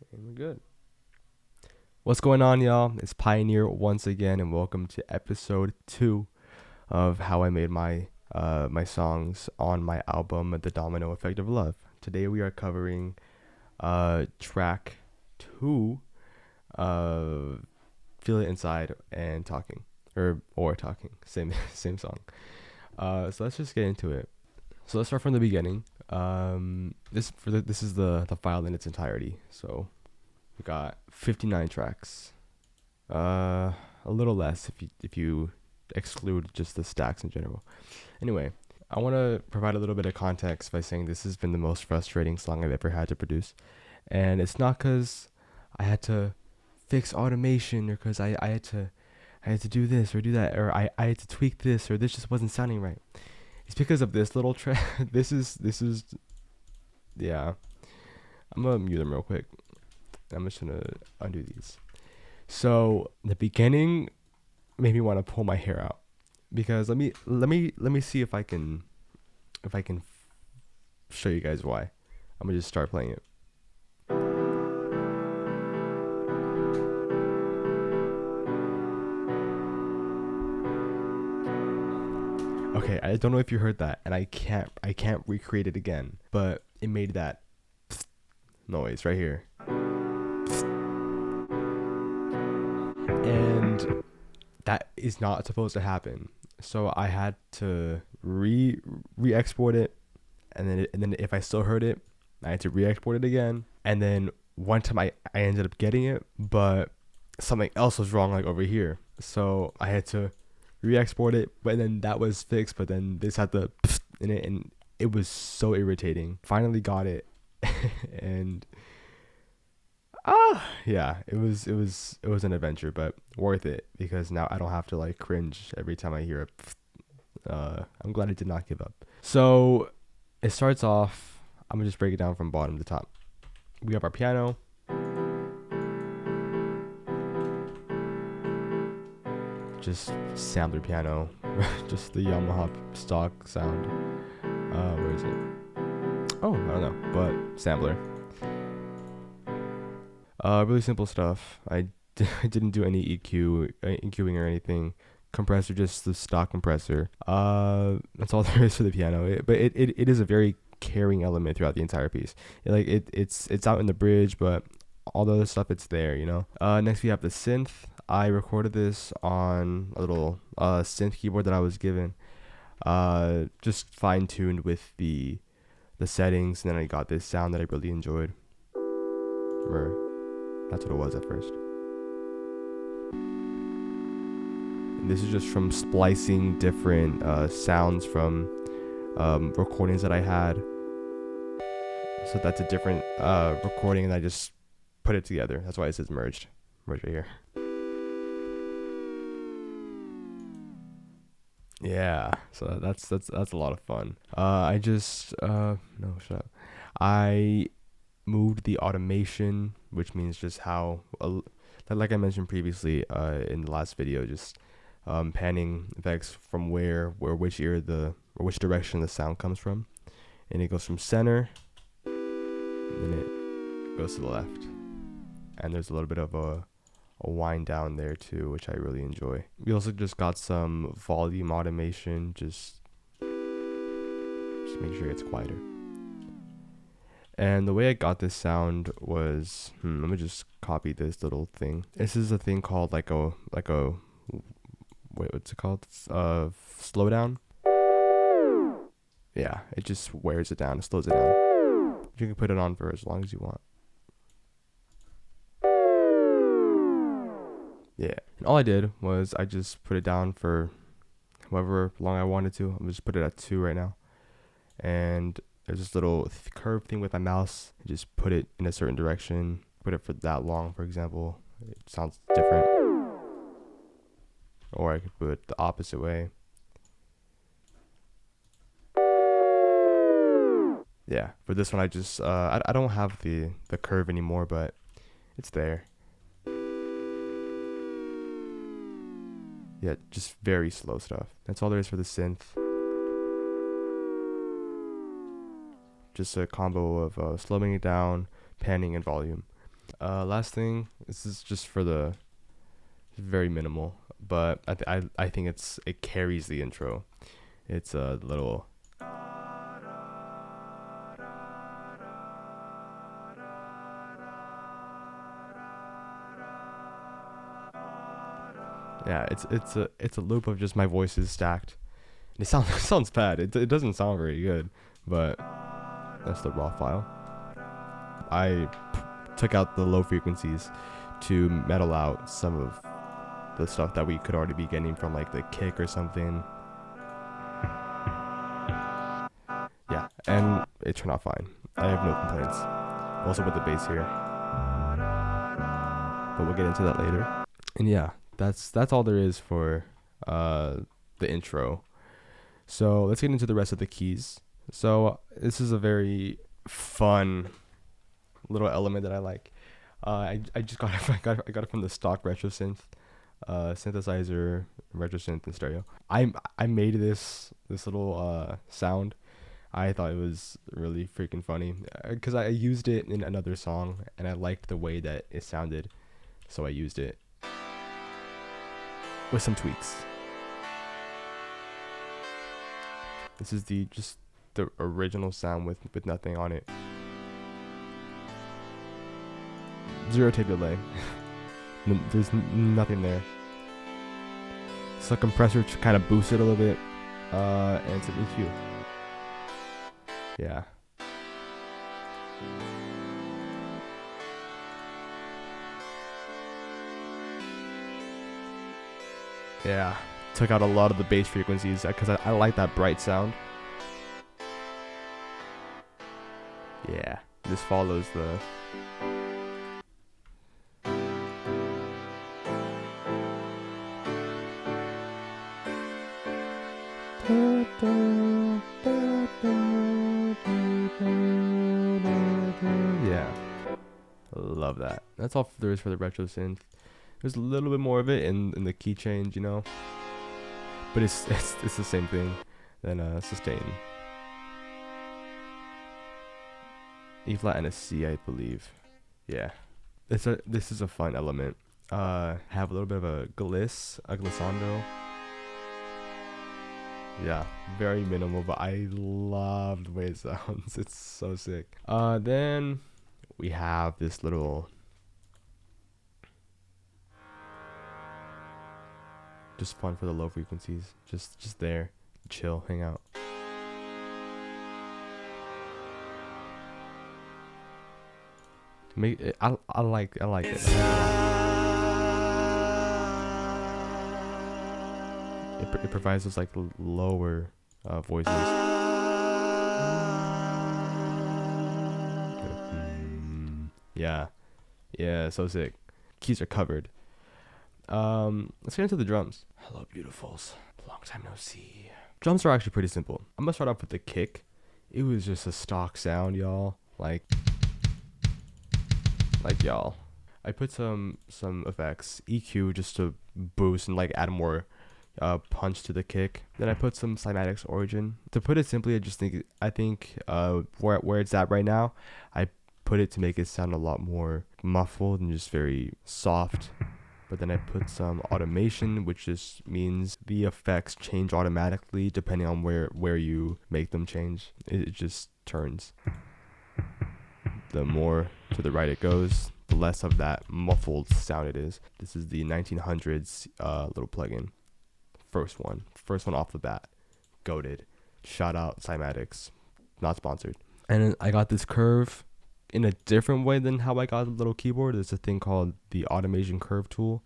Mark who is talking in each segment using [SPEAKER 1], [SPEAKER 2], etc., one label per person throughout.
[SPEAKER 1] And we're good. What's going on, y'all? It's Pioneer once again, and welcome to episode 2 of how I made my songs on my album, The Domino Effect of Love. Today we are covering track 2, uh, Feel It Inside and Talking, or Talking, same same song. So let's just get into it. So let's start from the beginning. This is the file in its entirety. So we got 59 tracks. A little less if you exclude just the stacks in general. Anyway, I want to provide a little bit of context by saying this has been the most frustrating song I've ever had to produce, and it's not because I had to fix automation or because I had to do this or do that, or I had to tweak this, or this just wasn't sounding right. It's because of this little track. This is yeah. I'm gonna mute them real quick. I'm just gonna undo these. So the beginning made me want to pull my hair out because let me see if I can show you guys why. I'm gonna just start playing it. Okay, I don't know if you heard that, and I can't recreate it again, but it made that noise right here, and that is not supposed to happen. So I had to re-export it, and then if I still heard it, I had to re-export it again. And then one time I ended up getting it, but something else was wrong like over here. So I had to re-export it, but then that was fixed. But then this had the in it, and it was so irritating. Finally got it, and yeah, it was an adventure, but worth it because now I don't have to like cringe every time I hear it. I'm glad I did not give up. So it starts off. I'm gonna just break it down from bottom to top. We have our piano, just sampler piano, just the Yamaha stock sound. Where is it? Oh, I don't know, but sampler. Really simple stuff. I didn't do any EQing or anything. Compressor, just the stock compressor. That's all there is for the piano. But it is a very carrying element throughout the entire piece. It's out in the bridge, but all the other stuff it's there. Next we have the synth. I recorded this on a little synth keyboard that I was given. Just fine tuned with the settings, and then I got this sound that I really enjoyed. Or that's what it was at first. And this is just from splicing different sounds from recordings that I had. So that's a different recording, and I just put it together. That's why it says merged right here. Yeah, so that's a lot of fun. I just no, shut up. I moved the automation, which means just how like I mentioned previously in the last video, just panning effects from which ear or which direction the sound comes from, and it goes from center, and then it goes to the left, and there's a little bit of a wind down there too, which I really enjoy. We also just got some volume automation, just make sure it's quieter. And the way I got this sound was, let me just copy this little thing. This is a thing called like a wait, what's it called? Slowdown. Yeah, it just wears it down, it slows it down. You can put it on for as long as you want. Yeah, and all I did was I just put it down for however long I wanted to. I'm just put it at 2 right now, and there's this little curve thing with my mouse. I just put it in a certain direction. Put it for that long, for example. It sounds different. Or I could put it the opposite way. Yeah, for this one I just I don't have the curve anymore, but it's there. Yeah, just very slow stuff. That's all there is for the synth. Just a combo of slowing it down, panning, and volume. Last thing, this is just for the very minimal, but I think it carries the intro. It's a little. Yeah, it's a loop of just my voices stacked. It sounds it sounds bad. It doesn't sound very good, but that's the raw file. I took out the low frequencies to metal out some of the stuff that we could already be getting from like the kick or something. Yeah, and it turned out fine. I have no complaints. Also with the bass here, but we'll get into that later. And yeah, that's all there is for the intro. So let's get into the rest of the keys. So this is a very fun little element that I like. I just got it, I got it from the stock retro synth synthesizer, retro synth and stereo. I made this little sound. I thought it was really freaking funny because I used it in another song and I liked the way that it sounded, so I used it with some tweaks. This is the original sound with nothing on it. Zero tape delay. There's nothing there. It's a compressor to kind of boost it a little bit, and it's an EQ. Yeah. Yeah. Took out a lot of the bass frequencies because I like that bright sound. Yeah. This follows the. Yeah. Love that. That's all there is for the retro synth. There's a little bit more of it in the key change, you know. But it's the same thing than sustain. E flat and a C, I believe. Yeah. This is a fun element. Have a little bit of a glissando. Yeah, very minimal, but I love the way it sounds. It's so sick. Then we have this little, just fun for the low frequencies. Just there, chill, hang out. Make it, I like it. It provides those like lower voices. Yeah, so sick. Keys are covered. Let's get into the drums. Hello, beautifuls. Long time no see. Drums are actually pretty simple. I'm gonna start off with the kick. It was just a stock sound, y'all. Like y'all. I put some effects, EQ, just to boost and like add more punch to the kick. Then I put some cymatics origin. To put it simply, I think where it's at right now, I put it to make it sound a lot more muffled and just very soft. But then I put some automation, which just means the effects change automatically depending on where you make them change. It just turns. The more to the right it goes, the less of that muffled sound it is. This is the 1900s little plugin. First one off the bat. Goated. Shout out Cymatics. Not sponsored. And I got this curve in a different way than how I got the little keyboard. There's a thing called the automation curve tool,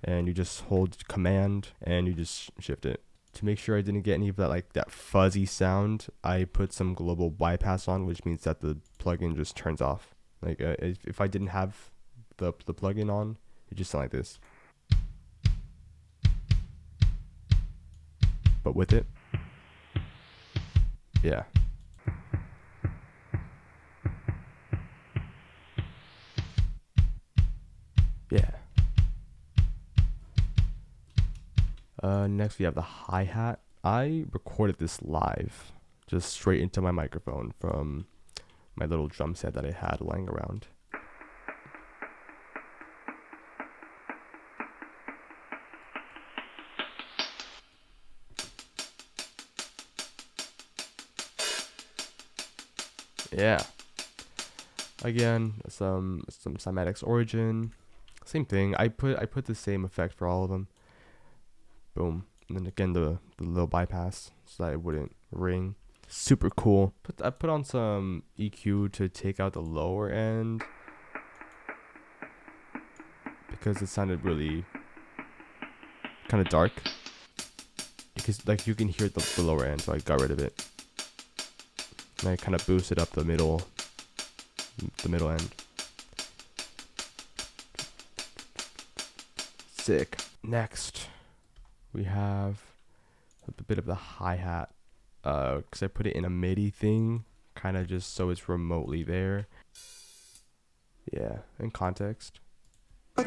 [SPEAKER 1] and you just hold command and you just shift it. To make sure I didn't get any of that fuzzy sound, I put some global bypass on, which means that the plugin just turns off. Like if I didn't have the plugin on, it just sound like this. But with it, yeah. Yeah. Next we have the hi-hat. I recorded this live, just straight into my microphone from my little drum set that I had lying around. Yeah. Again, some cymatics origin. Same thing. I put the same effect for all of them. Boom. And then again the little bypass so that it wouldn't ring. Super cool. I put on some EQ to take out the lower end because it sounded really kind of dark. Because like you can hear the lower end, so I got rid of it. And I kind of boosted up the middle end. Sick. Next, we have a bit of the hi-hat. Because I put it in a MIDI thing, kind of just so it's remotely there. Yeah, in context. Yeah,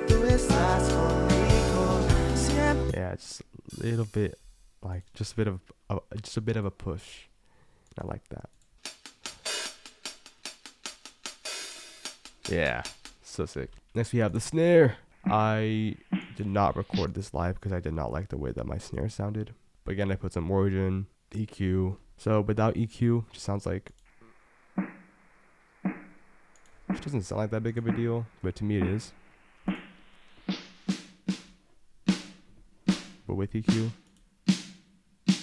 [SPEAKER 1] just a little bit, like just a bit of a push. I like that. Yeah, so sick. Next we have the snare. I did not record this live because I did not like the way that my snare sounded. But again, I put some origin, EQ. So without EQ, it just sounds like, which doesn't sound like that big of a deal, but to me it is. But with EQ,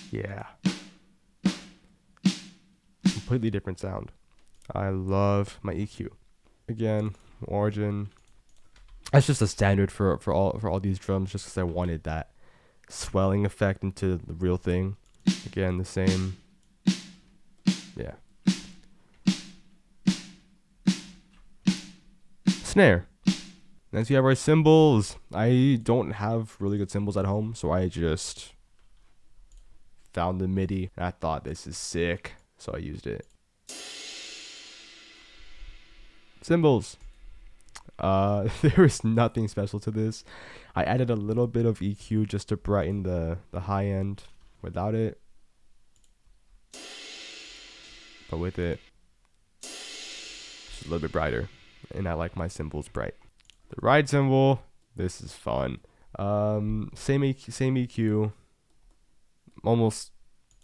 [SPEAKER 1] yeah, completely different sound. I love my EQ. Again, origin. That's just a standard for all these drums, just because I wanted that swelling effect into the real thing. Again, the same. Yeah. Snare. Next we have our cymbals. I don't have really good cymbals at home, so I just found the MIDI and I thought this is sick, so I used it. Cymbals. There is nothing special to this. I added a little bit of EQ just to brighten the high end without it. But with it, it's a little bit brighter. And I like my cymbals bright. The ride cymbal, this is fun. Same EQ. Almost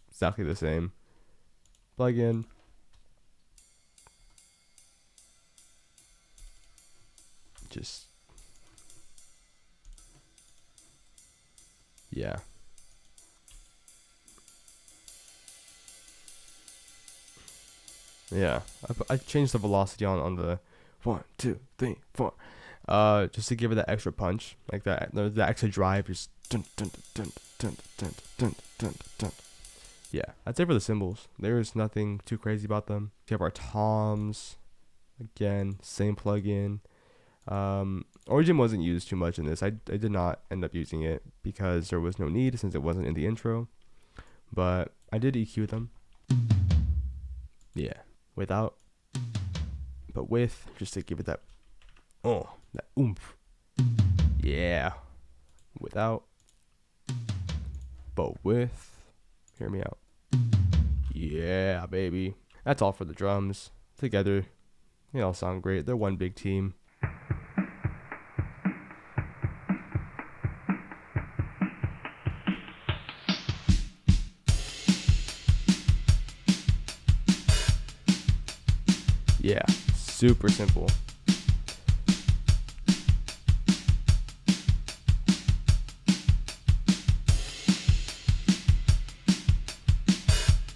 [SPEAKER 1] exactly the same. Plug in. Just, yeah. Yeah, I changed the velocity on the 1, 2, 3, 4, just to give it that extra punch, like that, the extra drive, just dun, dun, dun, dun, dun, dun, dun, dun. Yeah, that's it for the cymbals. There is nothing too crazy about them. We have our toms, again, same plugin. Origin wasn't used too much in this. I did not end up using it because there was no need since it wasn't in the intro, but I did EQ them. Yeah. Without, but with, just to give it that, that oomph. Yeah. Without, but with, hear me out. Yeah, baby. That's all for the drums. Together, they all sound great. They're one big team. Yeah, super simple.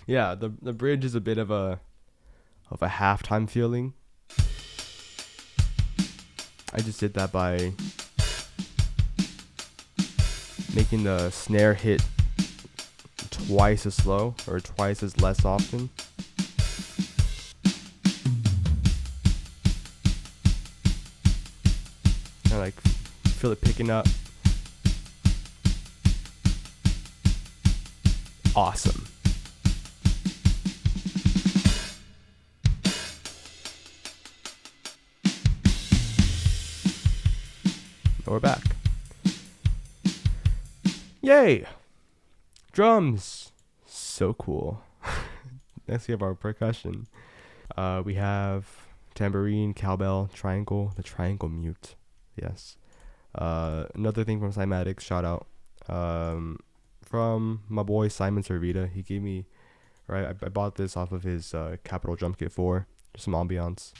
[SPEAKER 1] Yeah, the bridge is a bit of a halftime feeling. I just did that by making the snare hit twice as slow or twice as less often. I like feel it picking up. Awesome. Now we're back. Yay! Drums. So cool. Next we have our percussion. We have tambourine, cowbell, triangle, the triangle mute. Yes. Another thing from Cymatics, shout out. From my boy Simon Servita. He gave me, right, I bought this off of his Capital Drum Kit 4. Just some ambiance.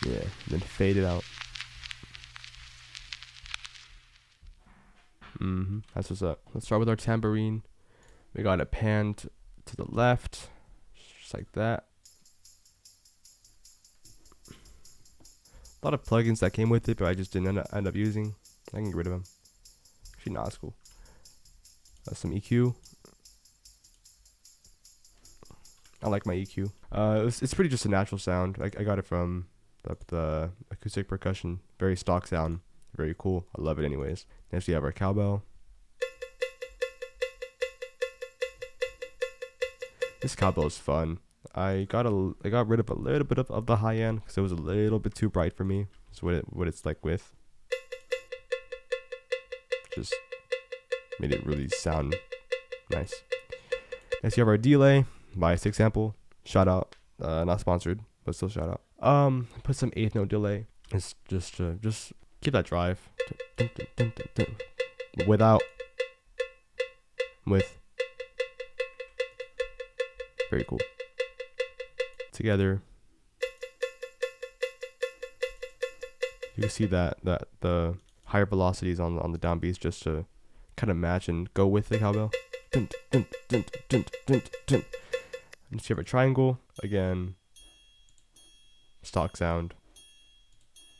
[SPEAKER 1] Yeah, and then fade it out. That's what's up. Let's start with our tambourine. We got it panned to the left, just like that. A lot of plugins that came with it, but I just didn't end up using. I can get rid of them. Actually, nah, it's cool. Some EQ. I like my EQ. It's pretty just a natural sound. I got it from the acoustic percussion. Very stock sound. Very cool. I love it anyways. Next we have our cowbell. This cowbell is fun. I got rid of a little bit of the high end because it was a little bit too bright for me. That's what it's like with. Just made it really sound nice. Next you have our delay by 6 Sample. Shout out. Not sponsored, but still shout out. Put some 8th note delay. It's just keep that drive. With. Very cool. Together. You can see that the higher velocities on the downbeats just to kind of match and go with the cowbell. And you have a triangle again. Stock sound.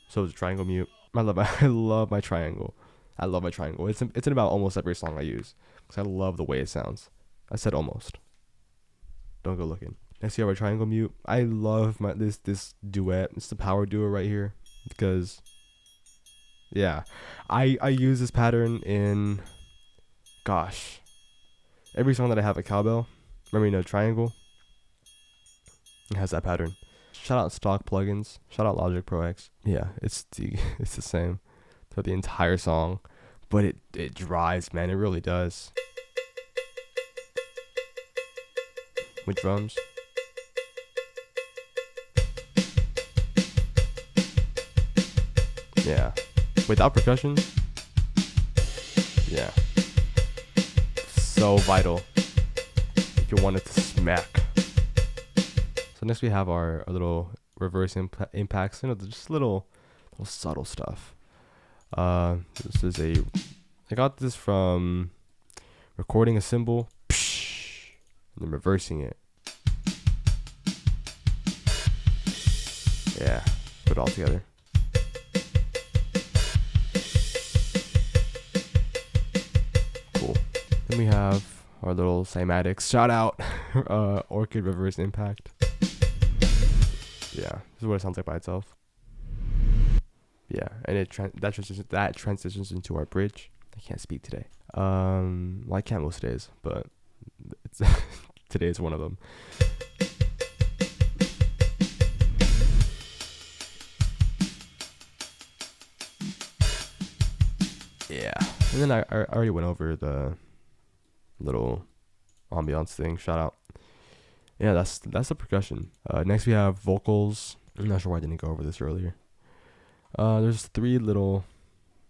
[SPEAKER 1] So it's a triangle mute. I love my triangle. I love my triangle. It's in about almost every song I use because I love the way it sounds. I said almost. Don't go looking. Next, you have our triangle mute. I love this duet. It's the power duo right here because, yeah, I use this pattern in, gosh, every song that I have a cowbell. Remember, triangle. It has that pattern. Shout out stock plugins. Shout out Logic Pro X. Yeah, it's the same throughout the entire song, but it drives, man. It really does. With drums. Yeah. Without percussion. Yeah. So vital. If you want it to smack. So next we have our little reverse impacts. Just little subtle stuff. This is I got this from recording a cymbal. And then reversing it. Yeah, put it all together. Cool. Then we have our little cymatics. Shout out Orchid Reverse Impact. Yeah, this is what it sounds like by itself. Yeah, and that transitions into our bridge. I can't speak today. Well, I can't most days, but it's today is one of them. Yeah, and then I already went over the little ambiance thing. Shout out. Yeah, that's the percussion. Next we have vocals. I'm not sure why I didn't go over this earlier. There's 3 little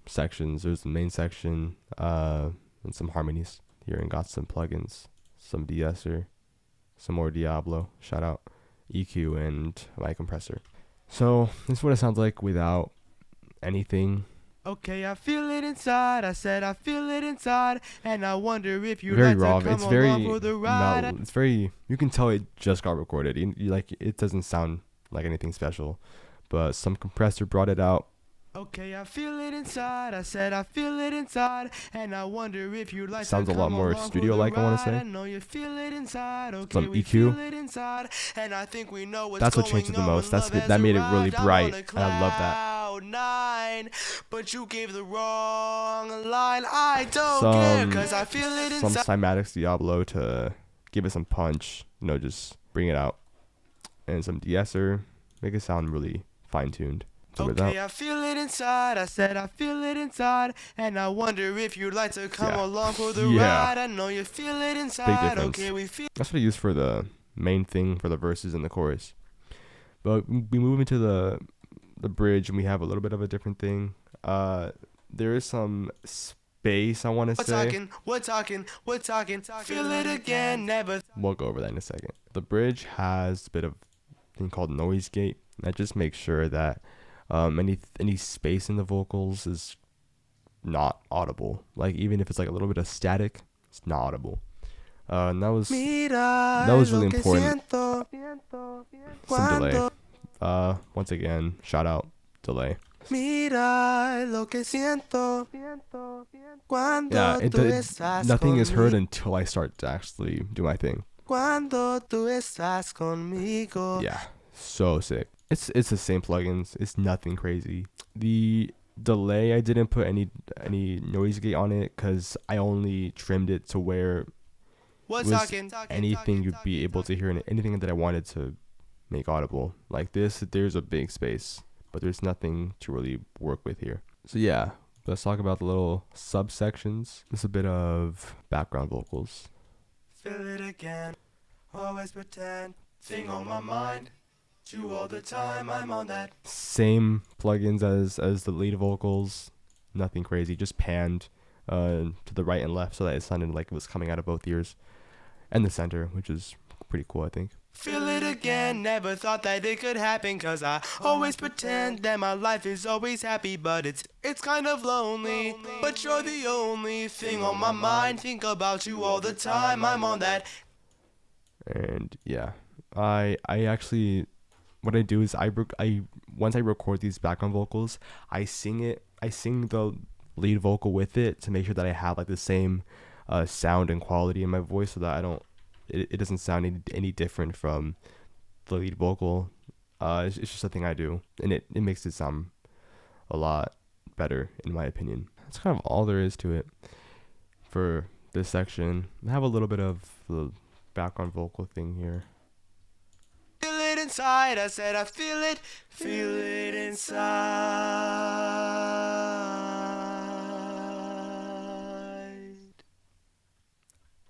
[SPEAKER 1] sections. There's the main section, and some harmonies here, and got some plugins, some de-esser, some more Diablo, shout out, EQ, and my compressor. So this is what it sounds like without anything. Okay, I feel it inside. I said I feel it inside, and I wonder if you very like raw. To come it's very along for the ride. It's very. You can tell it just got recorded. You like it doesn't sound like anything special, but some compressor brought it out. Okay, I feel it inside. I said I feel it inside, and I wonder if you like. Sounds a lot more studio-like. I want to say. I know you feel it inside. Okay, some EQ. Feel it inside, and I think we know what's that's what changes the most. That made it really bright, and I love that. 9, but you gave the wrong line. I don't care, cause I feel it inside. Some cymatics Diablo to give it some punch. Just bring it out, and some de-esser, make it sound really fine-tuned. Okay, I feel it inside. I said I feel it inside, and I wonder if you'd like to come along for the ride. I know you feel it inside. Big difference. Okay, we feel. That's what I use for the main thing for the verses and the chorus. But we move into the bridge, and we have a little bit of a different thing. There is some space, I want to say. We're talking. Feel it again, never. We'll go over that in a second. The bridge has a bit of thing called noise gate. That just makes sure that any space in the vocals is not audible. Like even if it's like a little bit of static, it's not audible. And that was really important. Some delay. Once again, shout out delay. Yeah, nothing is heard until I start to actually do my thing. Yeah, so sick. It's the same plugins. It's nothing crazy. The delay, I didn't put any noise gate on it because I only trimmed it to where it was anything you'd be able to hear, and anything that I wanted to make audible. Like this, there's a big space, but there's nothing to really work with here. So yeah, let's talk about the little subsections. Just a bit of background vocals.
[SPEAKER 2] Feel it again, always pretend, thing on my mind, you all the time, I'm on that.
[SPEAKER 1] Same plugins as the lead vocals, nothing crazy, just panned to the right and left so that it sounded like it was coming out of both ears, and the center, which is pretty cool, I think.
[SPEAKER 2] Feel it again, never thought that it could happen, cause I always pretend that my life is always happy, but it's kind of lonely, but you're the only thing on my mind, think about you all the time, I'm on that.
[SPEAKER 1] And yeah, I actually, what I do is once I record these background vocals, I sing the lead vocal with it to make sure that I have like the same sound and quality in my voice, so that it doesn't sound any different from the lead vocal. It's just a thing I do, and it makes it sound a lot better, in my opinion. That's kind of all there is to it for this section. I have a little bit of the background vocal thing here.
[SPEAKER 2] Feel it inside, I said I feel it inside.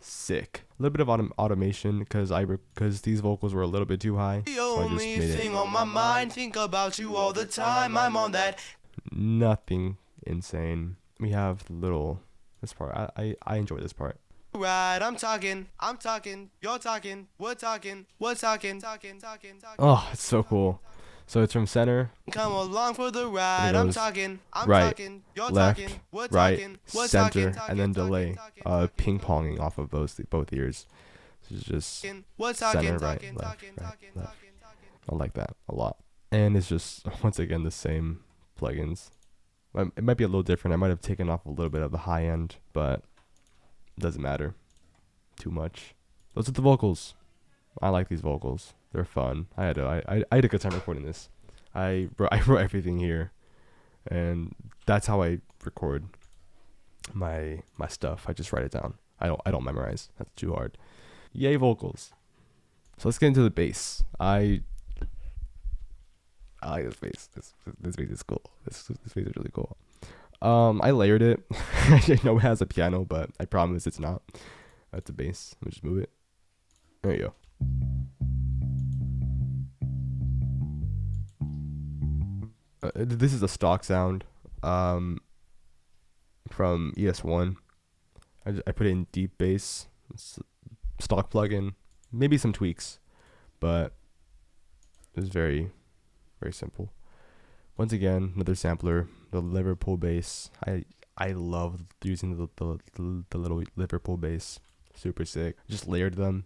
[SPEAKER 1] Sick. A little bit of automation because these vocals were a little bit too high.
[SPEAKER 2] The only thing on my mind, think about you all the time, I'm on that.
[SPEAKER 1] Nothing insane. We have this part. I enjoy this part.
[SPEAKER 2] Right, I'm talking, you're talking, we're talking.
[SPEAKER 1] Oh, it's so cool. So it's from center.
[SPEAKER 2] Come along for the ride, I'm talking,
[SPEAKER 1] right,
[SPEAKER 2] you're
[SPEAKER 1] left,
[SPEAKER 2] talking, we're
[SPEAKER 1] right,
[SPEAKER 2] talking, we're
[SPEAKER 1] center,
[SPEAKER 2] talking,
[SPEAKER 1] and then delay. Ping-ponging off of both ears. This is just center, right, left. I like that a lot. And it's just, once again, the same plugins. It might be a little different. I might have taken off a little bit of the high end, but doesn't matter too much. Those are the vocals. I like these vocals. They're fun. I had a good time recording this. I wrote everything here, and that's how I record my stuff. I just write it down. I don't memorize. That's too hard. Yay, vocals. So let's get into the bass. I like this bass. This bass is cool. This bass is really cool. I layered it. I know it has a piano, but I promise it's not. That's a bass. Let me just move it. There you go. This is a stock sound from ES1. I put it in deep bass. It's stock plugin. Maybe some tweaks, but it's very, very simple. Once again, another sampler, the Liverpool bass. I love using the little Liverpool bass. Super sick. Just layered them.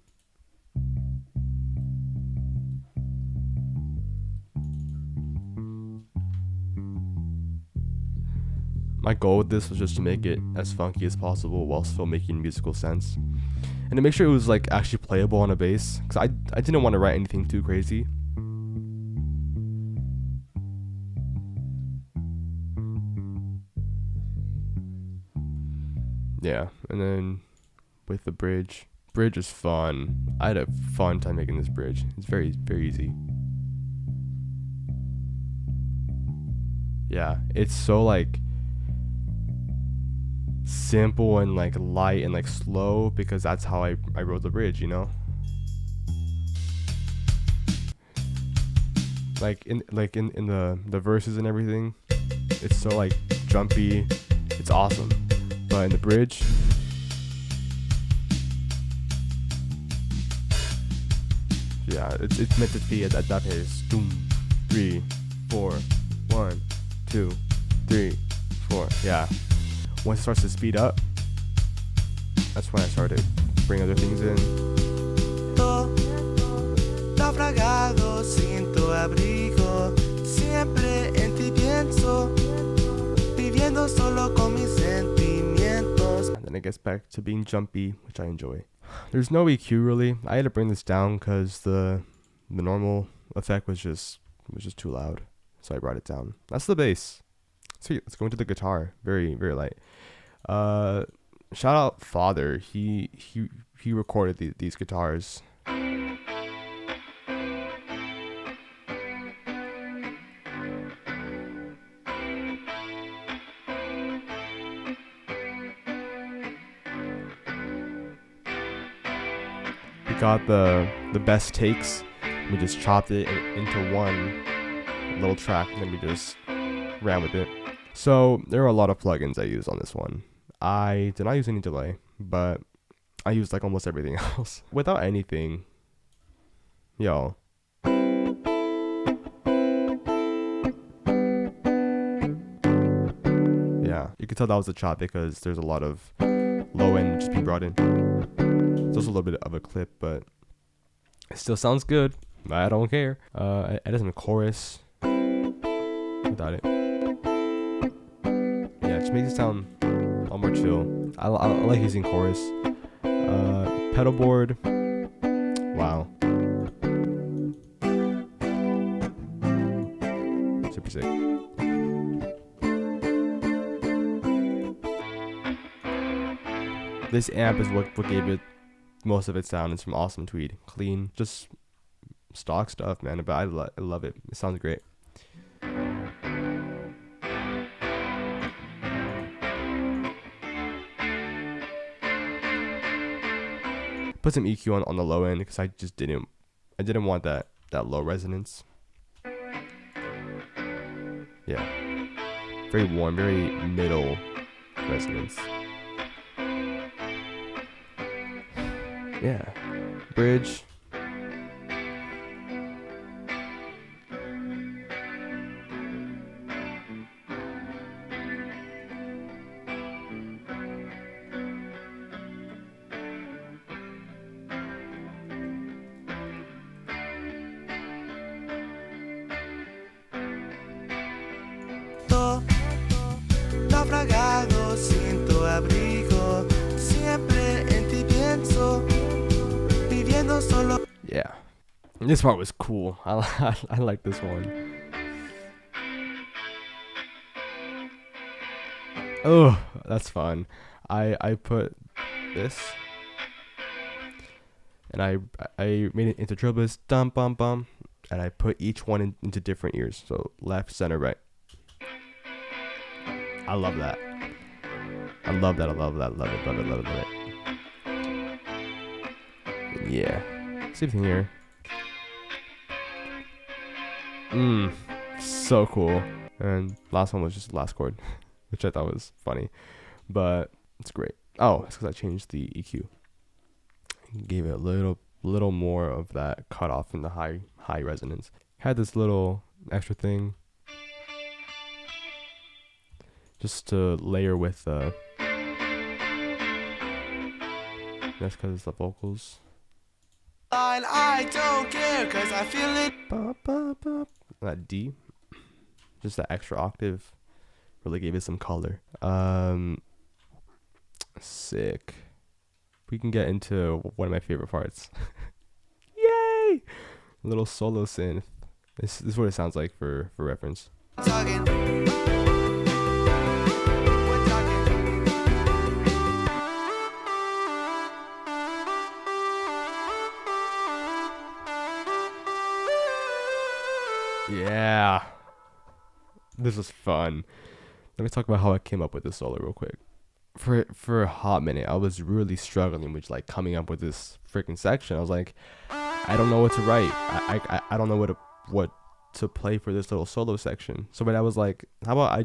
[SPEAKER 1] My goal with this was just to make it as funky as possible while still making musical sense, and to make sure it was like actually playable on a bass, because I didn't want to write anything too crazy. Yeah, and then with the bridge is fun. I had a fun time making this bridge. It's very, very easy. Yeah, it's so like simple and like light and like slow, because that's how I wrote the bridge, you know? Like in the verses and everything, it's so like jumpy. It's awesome. But in the bridge, Yeah, it's meant to be at that pace. Doom, 3, 4, 1, 2, 3, 4. Yeah. Once it starts to speed up, that's when I started bring other things in.
[SPEAKER 2] Naufragado sin tu abrigo, siempre en ti pienso, viviendo solo con mis sentimientos.
[SPEAKER 1] And then it gets back to being jumpy, which I enjoy. There's no EQ really. I had to bring this down because the normal effect was just too loud, so I brought it down. That's the bass. Sweet. Let's go into the guitar. Very light. Shout out Father. He recorded these guitars. We got the best takes. We just chopped it into one little track, and then we just ran with it. So there are a lot of plugins I use on this one. I did not use any delay, but I used like almost everything else. Without anything, yo. Yeah, you can tell that was a chop because there's a lot of low end just being brought in. It's also a little bit of a clip, but it still sounds good. I don't care. I added some chorus without it. Yeah, it just makes it sound a lot more chill. I like using chorus. Pedal board. Wow. Super sick. This amp is what gave it most of its sound. It's from Awesome Tweed. Clean, just stock stuff, man. But I love it. It sounds great. Put some EQ on the low end because I didn't want that low resonance. Yeah, very warm, very middle resonance. Yeah, bridge.
[SPEAKER 2] Naufragado sin tu abrigo, siempre en ti pienso, viviendo solo.
[SPEAKER 1] Yeah, this part was cool. I like this one. Oh, that's fun. I put this, and I made it into triples, dum bum bum, and I put each one into different ears. So left, center, right. I love that. I love that. Love it. Yeah. Same thing here. So cool. And last one was just the last chord, which I thought was funny, but it's great. Oh, it's because I changed the EQ. Gave it a little more of that cutoff in the high resonance. Had this little extra thing just to layer with that's because it's the vocals.
[SPEAKER 2] I don't care cause I feel it.
[SPEAKER 1] That D, just that extra octave, really gave it some color. Sick. We can get into one of my favorite parts. Yay! A little solo synth. This is what it sounds like for reference. Yeah. This was fun. Let me talk about how I came up with this solo real quick. For a hot minute, I was really struggling with like coming up with this freaking section. I was like, I don't know what to write. I don't know what to play for this little solo section. So but I was like, how about I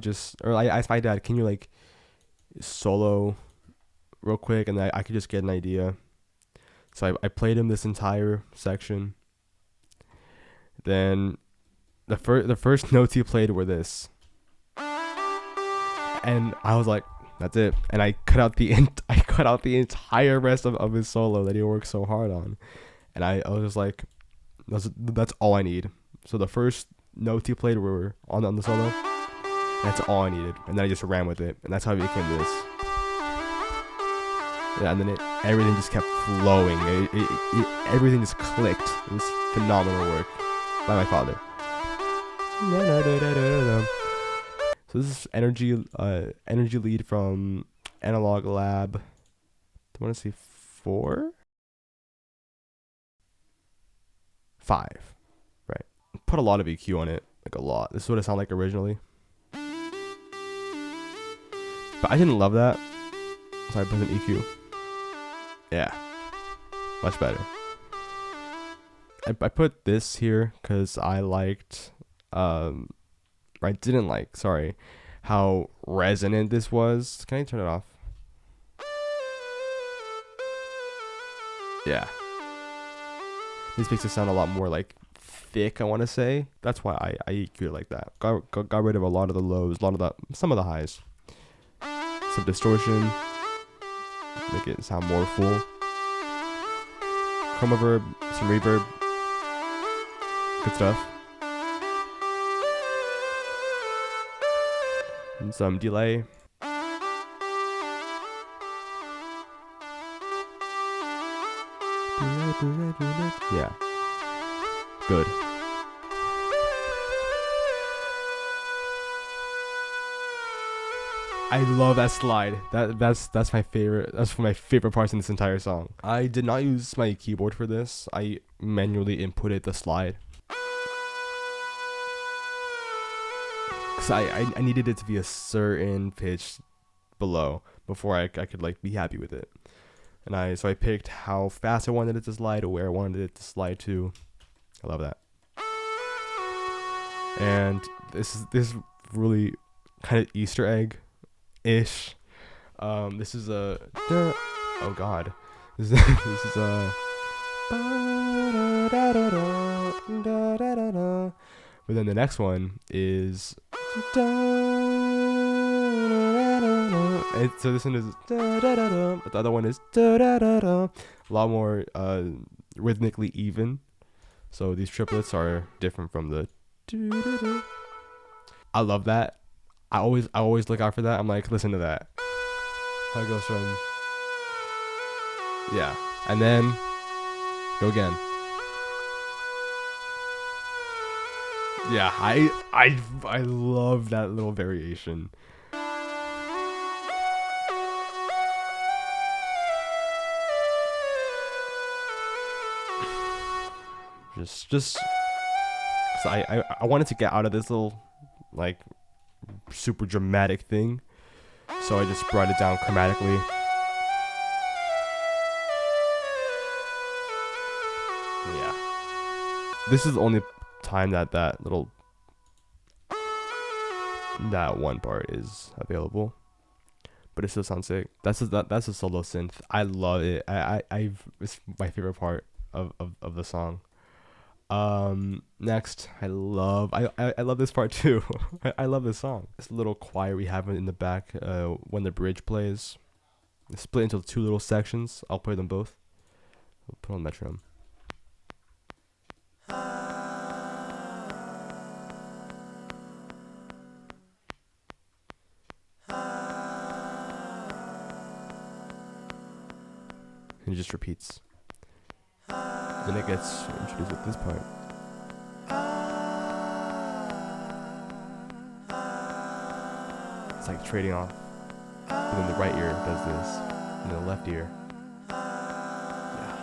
[SPEAKER 1] asked my dad, can you like solo real quick, and I could just get an idea. So I played him this entire section, Then the first notes he played were this, and I was like, that's it. And I cut out the entire rest of his solo that he worked so hard on, and I was just like, that's all I need. So the first notes he played were on the solo. That's all I needed, and then I just ran with it, and that's how it became this. Yeah, and then everything just kept flowing. Everything just clicked. It was phenomenal work by my father. So this is energy lead from Analog Lab. I want to say 4, 5, right? Put a lot of EQ on it, like a lot. This is what it sounded like originally. But I didn't love that, so I put an EQ. Yeah, much better. I put this here because I didn't like, sorry, how resonant this was. Can I turn it off? Yeah. This makes it sound a lot more like thick, I want to say. That's why I EQ'd it like that. Got rid of a lot of the lows, some of the highs. Some distortion, make it sound more full. Chroma verb, some reverb, good stuff. And some delay. Yeah, good. I love that slide. That's my favorite. That's one of my favorite parts in this entire song. I did not use my keyboard for this. I manually inputted the slide because I needed it to be a certain pitch below before I could like be happy with it. And I picked how fast I wanted it to slide, or where I wanted it to slide to. I love that. And this is really kind of Easter egg ish. This is a oh god. This is a but then the next one is and so this one is but the other one is a lot more rhythmically even. So these triplets are different from the I love that. I always look out for that. I'm like, listen to that. How it goes from yeah, and then go again. Yeah, I love that little variation. Just so I wanted to get out of this little like super dramatic thing, so I just brought it down chromatically. Yeah, this is the only time that one part is available, but it still sounds sick. That's a solo synth. I love it. It's my favorite part of the song. Next, I love this part too. I love this song. This little choir we have in the back when the bridge plays. It's split into 2 little sections. I'll play them both. I'll put on metronome. And it just repeats. Then it gets introduced at this part. It's like trading off. And then the right ear does this, and then the left ear. Yeah.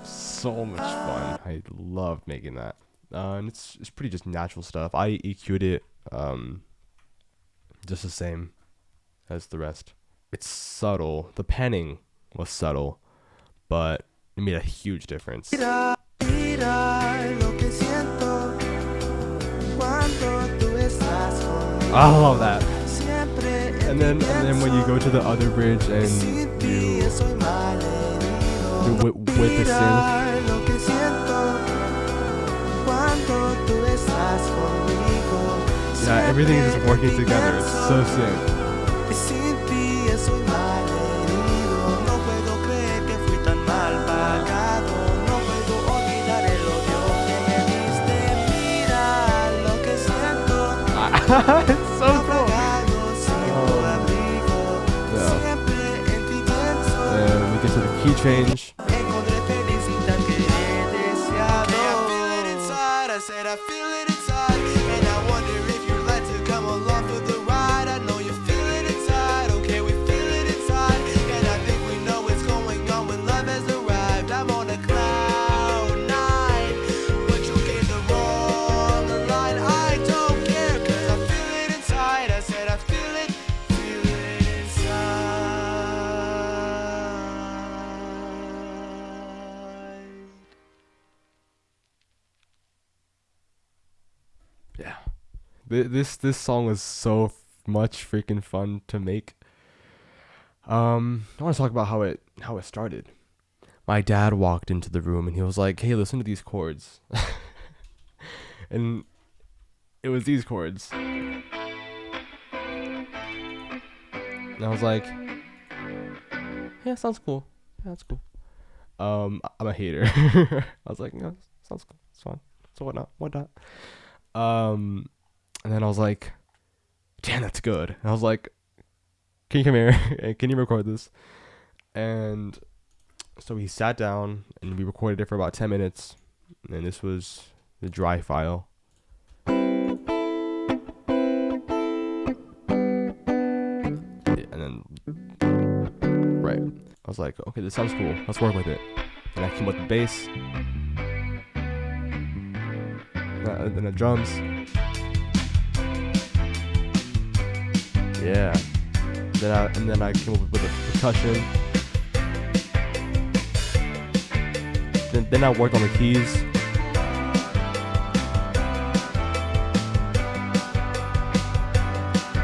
[SPEAKER 1] So much fun. I love making that. And it's pretty just natural stuff. I EQ'd it just the same as the rest. It's subtle. The panning was subtle, but it made a huge difference. I love that. And then when you go to the other bridge and you with the synth,
[SPEAKER 2] estás conmigo.
[SPEAKER 1] Yeah, everything is just working together. It's so sick.
[SPEAKER 2] Y sin ti soy malherido. No puedo creer que fui tan mal pagado. No puedo olvidar el odio que me diste. Mira lo que siento.
[SPEAKER 1] It's so cool.
[SPEAKER 2] Sin tu abrigo.
[SPEAKER 1] Yeah.
[SPEAKER 2] Siempre en ti pienso.
[SPEAKER 1] And we get to the key change.
[SPEAKER 2] Encontré felicidad que he deseado. Okay, I feel it inside. I said I feel it inside. And I wonder if you'd like to come along for the ride. I know you feel it inside. Okay, we feel it inside. And I think we know what's going on when love has arrived. I'm on a cloud nine, but you gave the wrong line. I don't care, cause I feel it inside. I said I feel it inside.
[SPEAKER 1] Yeah. This song was so much freaking fun to make. I want to talk about how it started. My dad walked into the room and he was like, "Hey, listen to these chords." And it was these chords. And I was like, "Yeah, sounds cool. Yeah, that's cool." I'm a hater. I was like, "No, sounds cool. It's fine. So whatnot. And then I was like, "Damn, that's good." And I was like, "Can you come here and can you record this?" And so he sat down and we recorded it for about 10 minutes. And this was the dry file. And then, right. I was like, "Okay, this sounds cool. Let's work with it." And I came with the bass. Then the drums. Yeah. Then I came up with the percussion. Then I worked on the keys.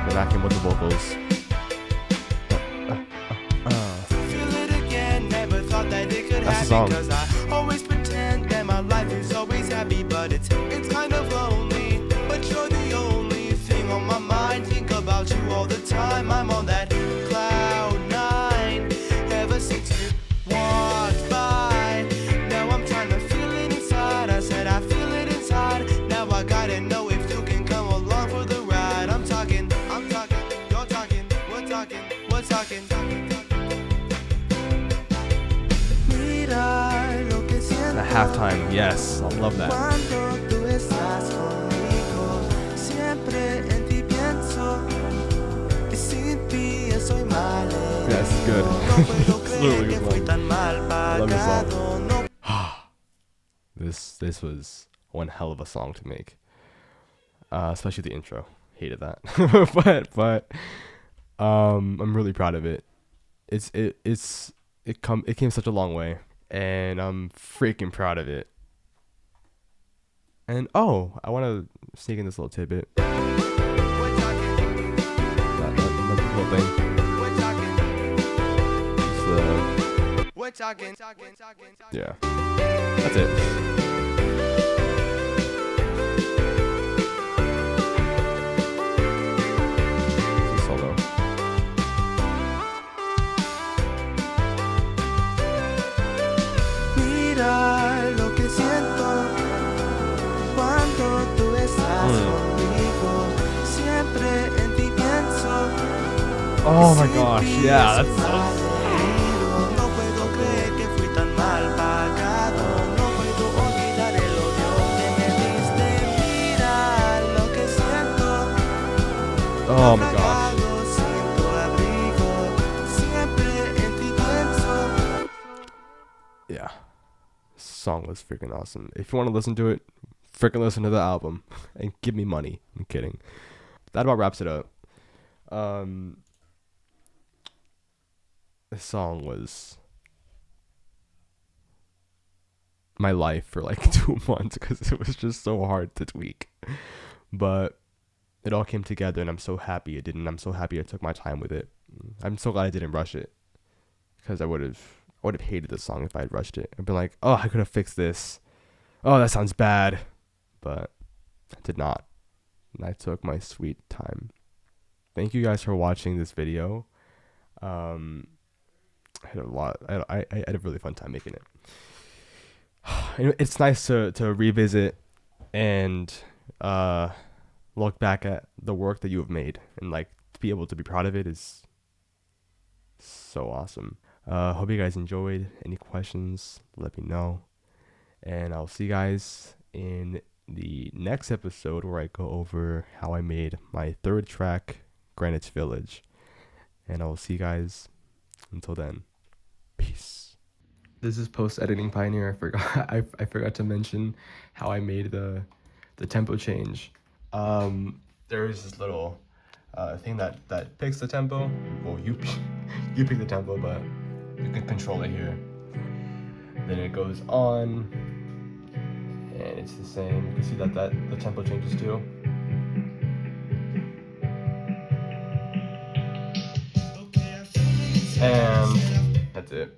[SPEAKER 1] Then I came with the vocals.
[SPEAKER 2] Feel it again, never thought that it could
[SPEAKER 1] That's the
[SPEAKER 2] happen.
[SPEAKER 1] song.
[SPEAKER 2] Cause I always pretend that my life is always happy, but it's kind of lonely. But you're the only thing on my mind. Think about you all the time. I'm on that cloud nine ever since you walked by. Now I'm trying to feel it inside. I said I feel it inside. Now I gotta know if you can come along for the ride. I'm talking, you're talking, we're talking.
[SPEAKER 1] The halftime, yes, I love that.
[SPEAKER 2] Cuando tú estás conmigo, siempre en ti pienso. Y sin ti soy malherido.
[SPEAKER 1] Yeah, this is good.
[SPEAKER 2] No puedo
[SPEAKER 1] It's literally
[SPEAKER 2] creer que
[SPEAKER 1] good
[SPEAKER 2] fui
[SPEAKER 1] song.
[SPEAKER 2] tan mal
[SPEAKER 1] I love this song.
[SPEAKER 2] pagado. No
[SPEAKER 1] This was one hell of a song to make. Especially the intro. Hated that. but I'm really proud of it. It came such a long way, and I'm freaking proud of it. And I want to sneak in this little tidbit.
[SPEAKER 2] we're talking,
[SPEAKER 1] Not the whole thing.
[SPEAKER 2] we're
[SPEAKER 1] Just,
[SPEAKER 2] talking.
[SPEAKER 1] yeah. That's it. It's a solo.
[SPEAKER 2] Mira lo que siento cuando tú estás conmigo. Siempre en ti pienso.
[SPEAKER 1] Oh my gosh, yeah, that's so
[SPEAKER 2] No puedo creer que fui tan mal pagado. No puedo olvidar el odio que me diste. Mira lo que siento.
[SPEAKER 1] Oh my gosh.
[SPEAKER 2] Apagado sin tu abrigo. Siempre en ti pienso.
[SPEAKER 1] Yeah. This song was freaking awesome. If you want to listen to it, freaking listen to the album and give me money. I'm kidding. That about wraps it up. This song was my life for like 2 months because it was just so hard to tweak. But it all came together and I'm so happy it didn't. I'm so happy I took my time with it. I'm so glad I didn't rush it because I would have hated this song if I had rushed it. I'd been like, "Oh, I could have fixed this. Oh, that sounds bad." But I did not. And I took my sweet time. Thank you guys for watching this video. Um, I had a lot. I had a really fun time making it. It's nice to revisit and look back at the work that you have made, and like to be able to be proud of it is so awesome. Hope you guys enjoyed. Any questions, let me know. And I'll see you guys in the next episode where I go over how I made my third track, Greenwich Village. And I will see you guys until then. Peace. This is post editing Pioneer. I forgot I forgot to mention how I made the tempo change. There's this little thing that picks the tempo. Well, you you pick the tempo, but you can control it here. Then it goes on, and it's the same. You can see that the tempo changes too. And that's it.